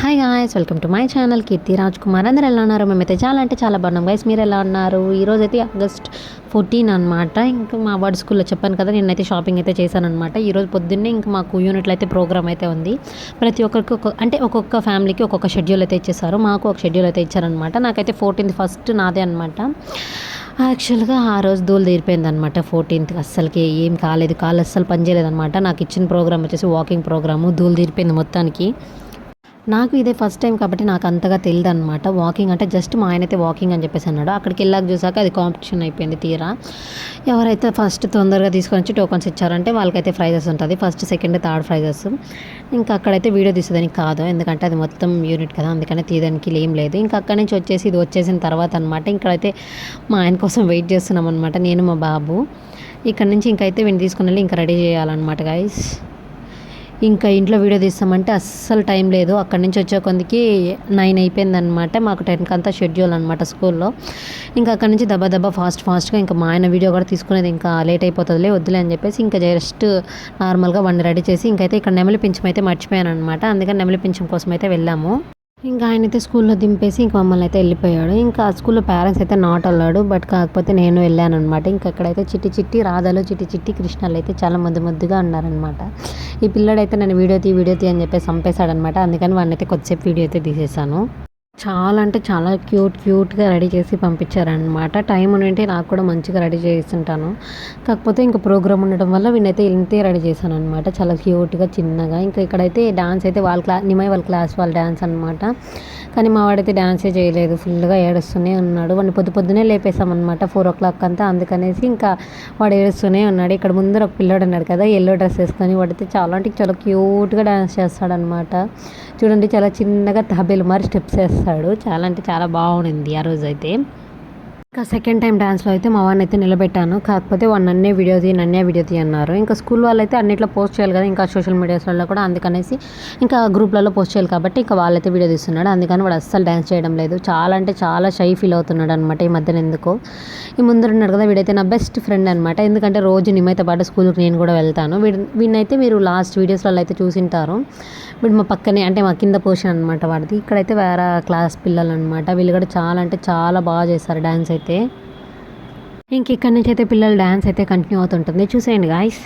Hi guys, welcome to my channel Keerthi Raj Kumar. అందరూ ఎలా ఉన్నారు? మేమైతే చాలా అంటే చాలా బాగున్నాం గైస్. మీరు ఎలా ఉన్నారు? ఈరోజు అయితే ఆగస్ట్ 14 అనమాట. ఇంకా మా వర్డ్ స్కూల్లో చెప్పాను కదా, నేనైతే షాపింగ్ అయితే చేశాను అనమాట. ఈరోజు పొద్దున్నే ఇంకా మాకు యూనిట్లో అయితే ప్రోగ్రామ్ అయితే ఉంది. ప్రతి ఒక్కరికి ఒక్కొక్క ఫ్యామిలీకి ఒక్కొక్క షెడ్యూల్ అయితే ఇచ్చేసారు. మాకు ఒక షెడ్యూల్ అయితే ఇచ్చారనమాట. నాకైతే 14th ఫస్ట్ నాదే అనమాట. యాక్చువల్గా ఆ రోజు ధూళి తీరిపోయింది అనమాట. 14th అస్సలకి ఏం కాలేదు, కాళ్ళు అస్సలు పనిచేయలేదనమాట. నాకు ఇచ్చిన ప్రోగ్రామ్ వచ్చేసి వాకింగ్ ప్రోగ్రాము. ధూళి తీరిపోయింది మొత్తానికి. నాకు ఇదే ఫస్ట్ టైం కాబట్టి నాకు అంతగా తెలియదు అనమాట. వాకింగ్ అంటే జస్ట్ మా ఆయన అయితే వాకింగ్ అని చెప్పేసి అన్నాడు. అక్కడికి వెళ్ళాక చూసాక అది కాంపిటీషన్ అయిపోయింది తీరా. ఎవరైతే ఫస్ట్ తొందరగా తీసుకొని వచ్చి టోకన్స్ ఇచ్చారంటే వాళ్ళకైతే ప్రైజెస్ ఉంటుంది. First, second, third prices. ఇంకా అక్కడైతే వీడియో తీసేదానికి కాదు, ఎందుకంటే అది మొత్తం యూనిట్ కదా, అందుకనే తీయడానికి ఏం లేదు. ఇంకా అక్కడి నుంచి వచ్చేసి ఇది వచ్చేసిన తర్వాత అనమాట ఇక్కడైతే మా ఆయన కోసం వెయిట్ చేస్తున్నాం అనమాట, నేను మా బాబు. ఇక్కడ నుంచి ఇంకైతే వీడిని తీసుకుని వెళ్ళి ఇంకా రెడీ చేయాలన్నమాట గైస్. ఇంకా ఇంట్లో వీడియో తీస్తామంటే అస్సలు టైం లేదు. అక్కడి నుంచి వచ్చే కొందికి 9 అయిపోయిందనమాట. మాకు 10కి అంతా షెడ్యూల్ అనమాట స్కూల్లో. ఇంకా అక్కడి నుంచి దబ్బా ఫాస్ట్గా ఇంకా మా ఆయన వీడియో కూడా తీసుకునేది ఇంకా లేట్ అయిపోతుందిలే, వద్దులే అని చెప్పేసి ఇంకా జస్ట్ నార్మల్గా వాడిని రెడీ చేసి ఇంకైతే ఇక్కడ నెమలి పింఛం అయితే మర్చిపోయాను అనమాట. అందుకని నెమలి పింఛం కోసం అయితే వెళ్ళాము. ఇంకా ఆయన అయితే స్కూల్లో దింపేసి ఇంక మమ్మల్ని అయితే వెళ్ళిపోయాడు. ఇంకా ఆ స్కూల్లో పేరెంట్స్ అయితే నాట్ అల్లాడు, బట్ కాకపోతే నేను వెళ్ళాను అనమాట. ఇంకా అక్కడైతే చిట్టి రాధాలు, చిట్టి కృష్ణాలు అయితే చాలా ముద్దుగా ఉన్నారనమాట. ఈ పిల్లడైతే నన్ను వీడియో తీ అని చెప్పేసి చంపేశాడనమాట. అందుకని వాడిని అయితే కొద్దిసేపు వీడియో అయితే తీసేసాను. చాలా అంటే చాలా క్యూట్గా రెడీ చేసి పంపించారనమాట. టైం ఉంటే నాకు కూడా మంచిగా రెడీ చేస్తుంటాను, కాకపోతే ఇంకా ప్రోగ్రామ్ ఉండడం వల్ల వీనైతే ఇంతే రెడీ చేశాను అనమాట. చాలా క్యూట్గా చిన్నగా. ఇంకా ఇక్కడైతే డాన్స్ అయితే నిమయ్ వాళ్ళ క్లాస్ వాళ్ళ డాన్స్ అనమాట. కానీ మా వాడైతే డాన్సే చేయలేదు, ఫుల్గా ఏడుస్తూనే ఉన్నాడు. వాడిని పొద్దున్నే లేపేసామన్నమాట 4 o'clock అంతా. అందుకనేసి ఇంకా వాడు ఏడుస్తూనే ఉన్నాడు. ఇక్కడ ముందర ఒక పిల్లోడు ఉన్నాడు కదా, ఎల్లో డ్రెస్ వేసుకొని, వాడైతే చాలా అంటే చాలా క్యూట్గా డాన్స్ చేస్తాడనమాట. చూడండి, చాలా చిన్నగా తాబేలు మరి స్టెప్స్ వేస్తాడు. చాలా అంటే చాలా బాగుంది ఆ రోజు అయితే. ఇంకా సెకండ్ టైం డాన్స్లో అయితే మా వాడిని అయితే నిలబెట్టాను, కాకపోతే వాడు నన్నే వీడియో తీ అన్నారు. ఇంకా స్కూల్ వాళ్ళు అయితే అన్నిట్లో పోస్ట్ చేయాలి కదా, ఇంకా సోషల్ మీడియాస్లలో కూడా, అందుకనేసి ఇంకా గ్రూప్లలో పోస్ట్ చేయాలి కాబట్టి ఇంకా వాళ్ళైతే వీడియో తీస్తున్నాడు. అందుకని వాడు అస్సలు డ్యాన్స్ చేయడం లేదు. చాలా అంటే చాలా షై ఫీల్ అవుతున్నాడు అనమాట ఈ మధ్యన. ఎందుకో ఈ ముందర ఉన్నాడు కదా, వీడైతే నా బెస్ట్ ఫ్రెండ్ అనమాట. ఎందుకంటే రోజు నిమైతే పాటు స్కూల్కి నేను కూడా వెళ్తాను. వీడినైతే మీరు లాస్ట్ వీడియోస్లలో అయితే చూసింటారు. వీడు మా పక్కనే అంటే మా కింద పోర్షన్ అనమాట వాడిది. ఇక్కడైతే వేరే క్లాస్ పిల్లలు అనమాట. వీళ్ళు కూడా చాలా అంటే చాలా బాగా చేస్తారు డ్యాన్స్ అయితే. ఇంక ఇక్కడి నుంచి అయితే పిల్లలు డ్యాన్స్ అయితే కంటిన్యూ అవుతుంటుంది, చూసేయండి గాయ్స్.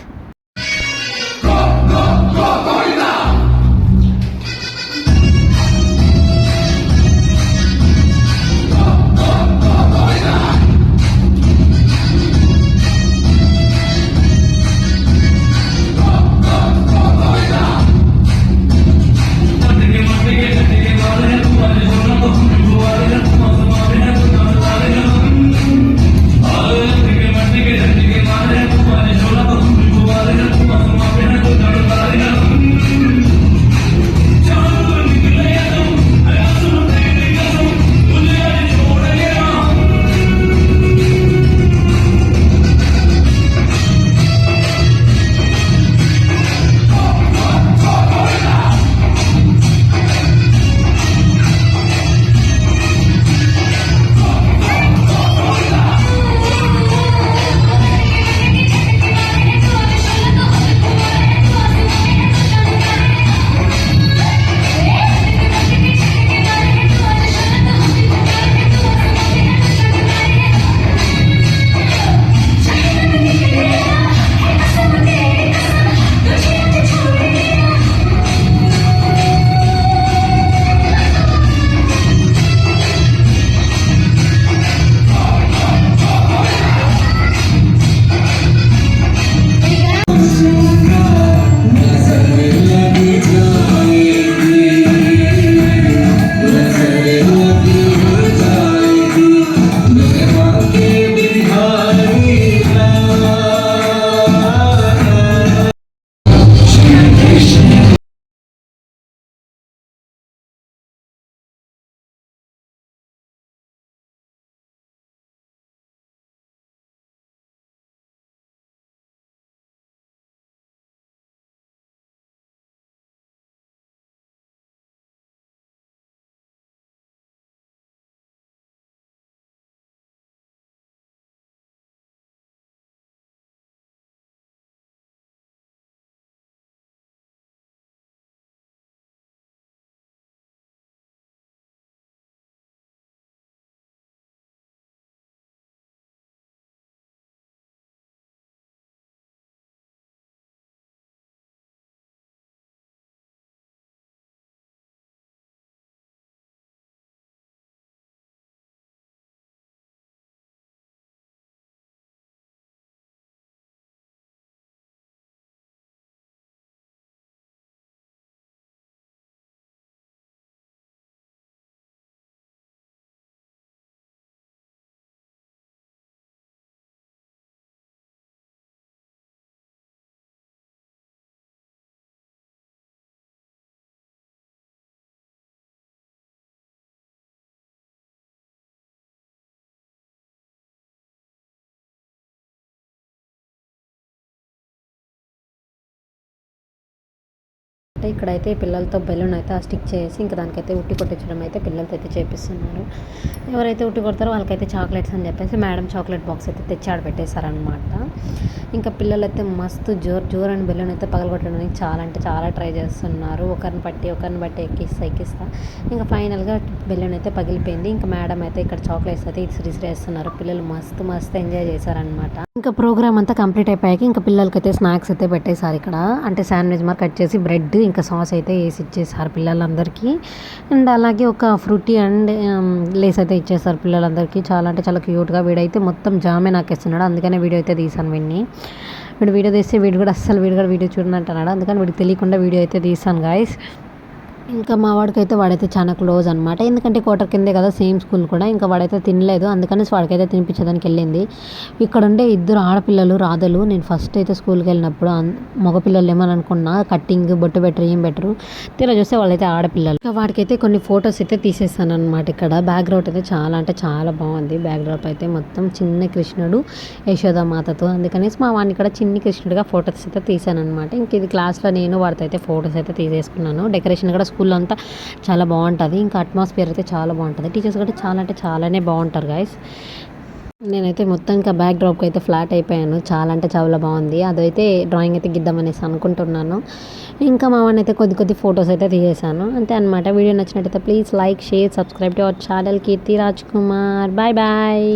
ఇక్కడైతే పిల్లలతో బెలూన్ అయితే స్టిక్ చేసి ఇంకా దానికైతే ఉట్టి కొట్టించడం అయితే పిల్లలతో అయితే చేపిస్తున్నారు. ఎవరైతే ఉట్టి కొడతారో వాళ్ళకైతే చాక్లెట్స్ అని చెప్పేసి మేడం చాక్లెట్ బాక్స్ అయితే తెచ్చి ఆడ పెట్టేశారనమాట. ఇంకా పిల్లలైతే మస్తు జోరు అని బెలూన్ అయితే పగలగొట్టడానికి చాలా అంటే చాలా ట్రై చేస్తున్నారు. ఒకరిని బట్టి ఎక్కిస్తా ఇంకా ఫైనల్గా బెలూన్ అయితే పగిలిపోయింది. ఇంకా మేడం అయితే ఇక్కడ చాక్లెట్స్ అయితే ఇసిరేస్తున్నారు. పిల్లలు మస్తు ఎంజాయ్ చేశారనమాట. ఇంకా ప్రోగ్రామ్ అంతా కంప్లీట్ అయిపోయాక ఇంకా పిల్లలకైతే స్నాక్స్ అయితే పెట్టేశారు ఇక్కడ. అంటే శాండ్విచ్ మార్ కట్ చేసి బ్రెడ్ ఇంకా సాస్ అయితే వేసి ఇచ్చేసారు పిల్లలందరికీ. అండ్ అలాగే ఒక ఫ్రూటీ అండ్ లేస్ అయితే ఇచ్చేసారు పిల్లలందరికీ. చాలా అంటే చాలా క్యూట్గా. వీడైతే మొత్తం జామే నాకేస్తున్నాడు. అందుకనే వీడియో అయితే తీసాను వీడిని. వీడియో తీస్తే వీడు కూడా వీడియో చూడనంటున్నాడు. అందుకని వీడికి తెలియకుండా వీడియో అయితే తీసాను గాయస్. ఇంకా మా వాడైతే చాలా క్లోజ్ అనమాట. ఎందుకంటే కోటర్ కిందే కదా సేమ్ స్కూల్ కూడా. ఇంకా వాడైతే తినలేదు. అందుకని వాడికైతే తినిపించడానికి వెళ్ళింది. ఇక్కడ ఉండే 2 ఆడపిల్లలు రాధలు. నేను ఫస్ట్ అయితే స్కూల్కి వెళ్ళినప్పుడు మగపిల్లలు ఏమని అనుకున్నా, కట్టింగ్ బొట్టు బెటరు ఏం బెటరు, తీరా చూస్తే వాళ్ళైతే ఆడపిల్లలు. ఇంకా వాడికైతే కొన్ని ఫొటోస్ అయితే తీసేస్తాను అనమాట. ఇక్కడ బ్యాక్గ్రౌండ్ అయితే చాలా అంటే చాలా బాగుంది. బ్యాక్గ్రౌండ్ అయితే మొత్తం చిన్న కృష్ణుడు యశోదామాతతో. అందుకనేసి మా వాడిని ఇక్కడ చిన్ని కృష్ణుడిగా ఫొటోస్ అయితే తీసాను అనమాట. ఇంక ఇది క్లాస్లో నేను వాడితో అయితే ఫొటోస్ అయితే తీసేసుకున్నాను. డెకరేషన్ కూడా స్కూల్లో అంతా చాలా బాగుంటుంది. ఇంకా అట్మాస్ఫియర్ అయితే చాలా బాగుంటుంది. టీచర్స్ కూడా చాలా అంటే చాలానే బాగుంటారు గైస్. నేనైతే మొత్తం ఇంకా బ్యాక్ డ్రాప్కి అయితే ఫ్లాట్ అయిపోయాను. చాలా అంటే చాలా బాగుంది. అదైతే డ్రాయింగ్ అయితే గిద్దామనేసి అనుకుంటున్నాను. ఇంకా మా వాడిని అయితే కొద్ది ఫొటోస్ అయితే తీసేసాను. అంతే అనమాట. వీడియో నచ్చినట్టయితే please like, share, subscribe to our channel Keerthi Raj Kumar. Bye.